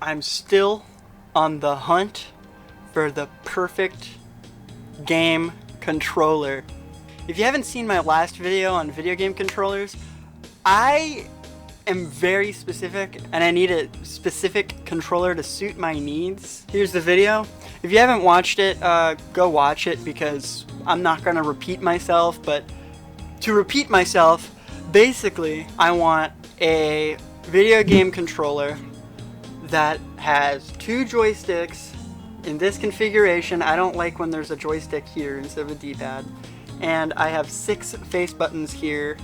I'm still on the hunt for the perfect game controller. If you haven't seen my last video on video game controllers, I am very specific and I need a specific controller to suit my needs. Here's the video. If you haven't watched it, go watch it because I'm not going to repeat myself, but to repeat myself, basically I want a video game controller that has 2 joysticks in this configuration. I don't like when there's a joystick here instead of a D-pad. And I have 6 face buttons here.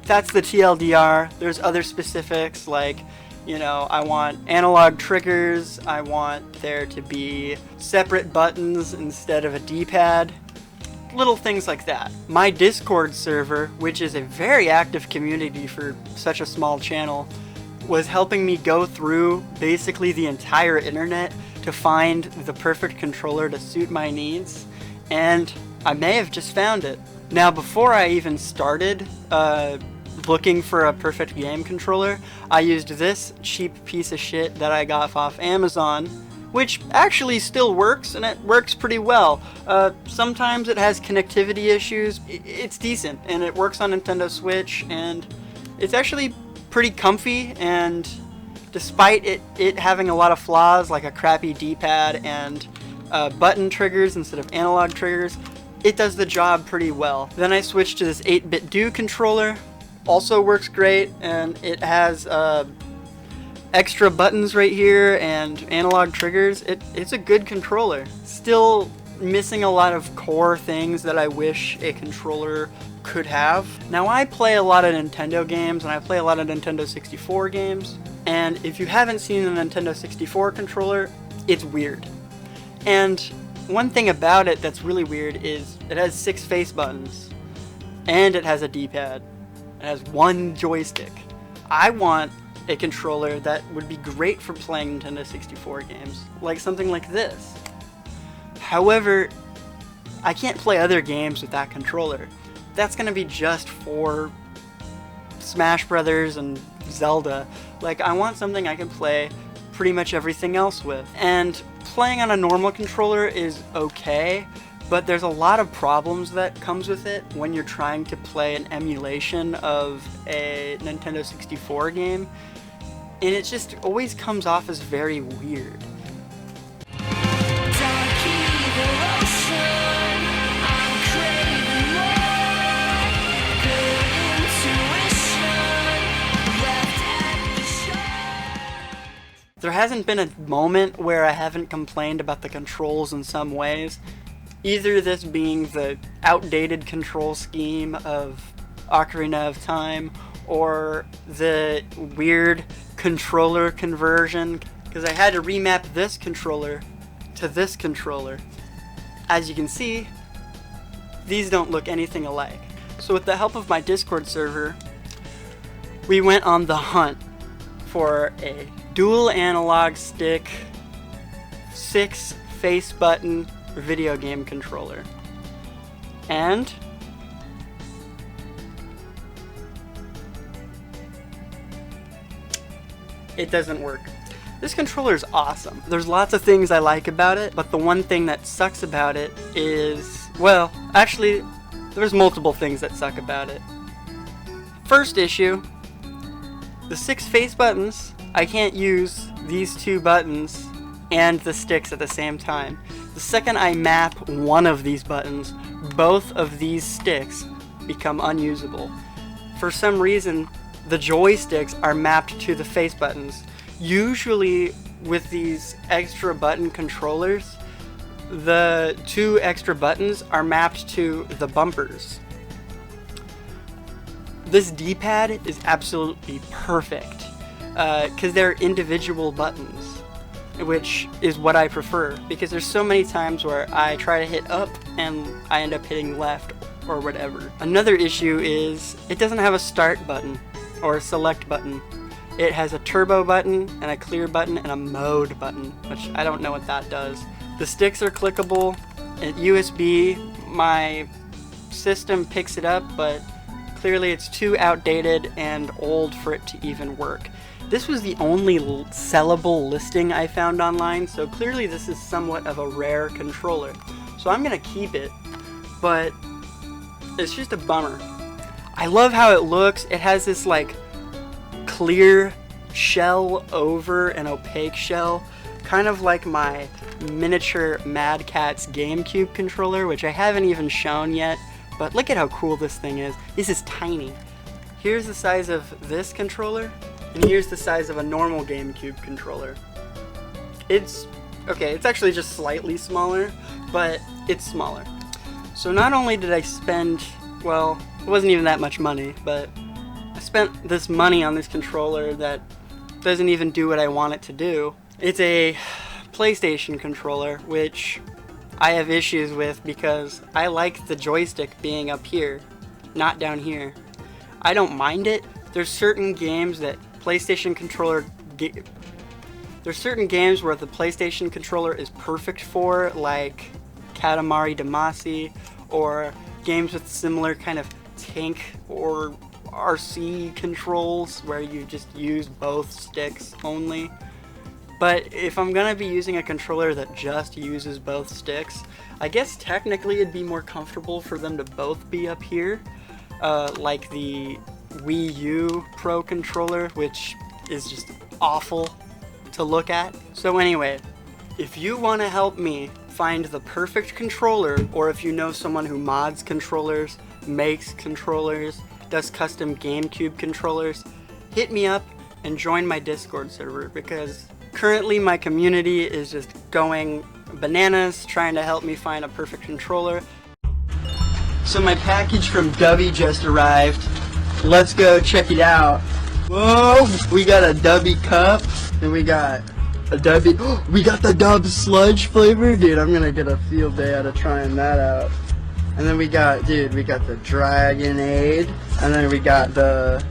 That's the TLDR. There's other specifics like, you know, I want analog triggers. I want there to be separate buttons instead of a D-pad. Little things like that. My Discord server, which is a very active community for such a small channel, was helping me go through basically the entire internet to find the perfect controller to suit my needs, and I may have just found it. Now, before I even started looking for a perfect game controller, I used this cheap piece of shit that I got off Amazon, which actually still works, and it works pretty well. Sometimes it has connectivity issues. It's decent, and it works on Nintendo Switch, and it's actually pretty comfy, and despite it having a lot of flaws like a crappy D-pad and button triggers instead of analog triggers, it does the job pretty well. Then I switched to this 8-bit Do controller. Also works great, and it has extra buttons right here and analog triggers. It's a good controller. Still missing a lot of core things that I wish a controller could have. Now, I play a lot of Nintendo games, and I play a lot of Nintendo 64 games, and if you haven't seen the Nintendo 64 controller, it's weird. And one thing about it that's really weird is it has 6 face buttons, and it has a D-pad. It has 1 joystick. I want a controller that would be great for playing Nintendo 64 games, like something like this. However, I can't play other games with that controller. That's gonna be just for Smash Brothers and Zelda. Like, I want something I can play pretty much everything else with. And playing on a normal controller is okay, but there's a lot of problems that comes with it when you're trying to play an emulation of a Nintendo 64 game, and it just always comes off as very weird. There hasn't been a moment where I haven't complained about the controls in some ways. Either this being the outdated control scheme of Ocarina of Time, or the weird controller conversion, because I had to remap this controller to this controller. As you can see, these don't look anything alike. So with the help of my Discord server, we went on the hunt for a dual analog stick, 6 face button video game controller. And it doesn't work. This controller is awesome. There's lots of things I like about it, but the one thing that sucks about it is, well, actually, there's multiple things that suck about it. First issue, the 6 face buttons, I can't use these 2 buttons and the sticks at the same time. The second I map one of these buttons, both of these sticks become unusable. For some reason, the joysticks are mapped to the face buttons. Usually with these extra button controllers, the 2 extra buttons are mapped to the bumpers. This D-pad is absolutely perfect because they're individual buttons, which is what I prefer, because there's so many times where I try to hit up and I end up hitting left or whatever. Another issue is it doesn't have a start button or a select button. It has a turbo button and a clear button and a mode button, which I don't know what that does. The sticks are clickable. At USB, my system picks it up, but clearly it's too outdated and old for it to even work. This was the only sellable listing I found online, so clearly this is somewhat of a rare controller. So I'm gonna keep it, but it's just a bummer. I love how it looks. It has this like clear shell over an opaque shell, kind of like my miniature Mad Catz GameCube controller, which I haven't even shown yet, but look at how cool this thing is. This is tiny. Here's the size of this controller, and here's the size of a normal GameCube controller. It's okay, it's actually just slightly smaller, but it's smaller. So not only did I spend, well, it wasn't even that much money, but I spent this money on this controller that doesn't even do what I want it to do. It's a PlayStation controller, which I have issues with because I like the joystick being up here, not down here. I don't mind it. There's certain games that PlayStation controller there's certain games where the PlayStation controller is perfect for, like Katamari Damacy, or games with similar kind of tank or RC controls where you just use both sticks only. But if I'm gonna be using a controller that just uses both sticks, I guess technically it'd be more comfortable for them to both be up here, like the Wii U Pro controller, which is just awful to look at. So anyway, if you want to help me find the perfect controller, or if you know someone who mods controllers, makes controllers, does custom GameCube controllers, hit me up and join my Discord server, because currently my community is just going bananas trying to help me find a perfect controller. So my package from Dubby just arrived. Let's go check it out. Whoa, we got a Dubby cup, and we got a Dubby, we got the Dub sludge flavor. Dude, I'm gonna get a field day out of trying that out. And then we got, dude, we got the Dragonade, and then we got the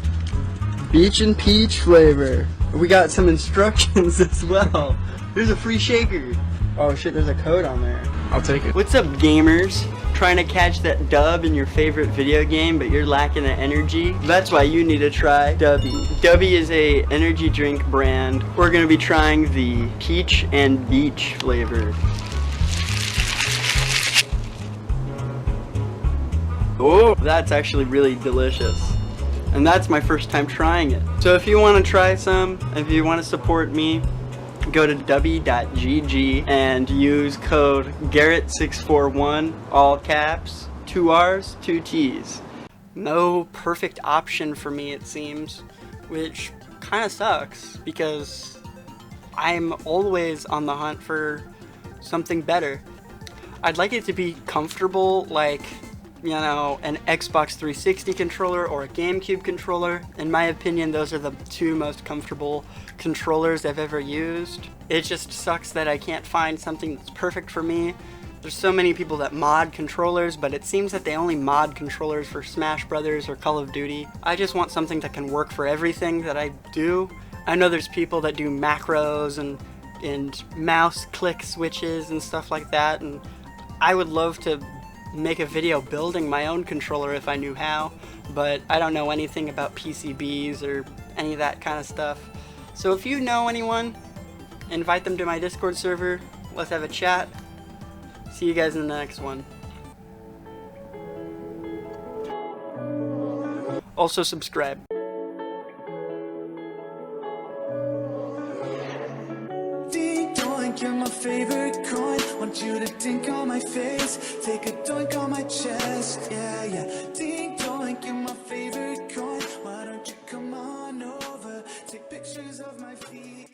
Beach and Peach flavor. We got some instructions as well. There's a free shaker. Oh shit, there's a code on there. I'll take it. What's up, gamers? Trying to catch that dub in your favorite video game, but you're lacking the energy? That's why you need to try Dubby. Dubby is a energy drink brand. We're gonna be trying the Peach and Beach flavor. Oh, that's actually really delicious. And that's my first time trying it. So if you want to try some, if you want to support me, go to dubby.gg and use code Garrett641, all caps, 2 R's, 2 T's. No perfect option for me, it seems, which kind of sucks because I'm always on the hunt for something better. I'd like it to be comfortable, like, you know, an Xbox 360 controller or a GameCube controller. In my opinion, those are the two most comfortable controllers I've ever used. It just sucks that I can't find something that's perfect for me. There's so many people that mod controllers, but it seems that they only mod controllers for Smash Brothers or Call of Duty. I just want something that can work for everything that I do. I know there's people that do macros and mouse click switches and stuff like that, and I would love to make a video building my own controller if I knew how, but I don't know anything about PCBs or any of that kind of stuff. So if you know anyone, invite them to my Discord server. Let's have a chat. See you guys in the next one. Also subscribe. Ding doink, you're my favorite coin. Want you to dink on my face, take a doink on my chest. Yeah, yeah. Ding doink, you're my favorite coin. Why don't you come on over, take pictures of my feet.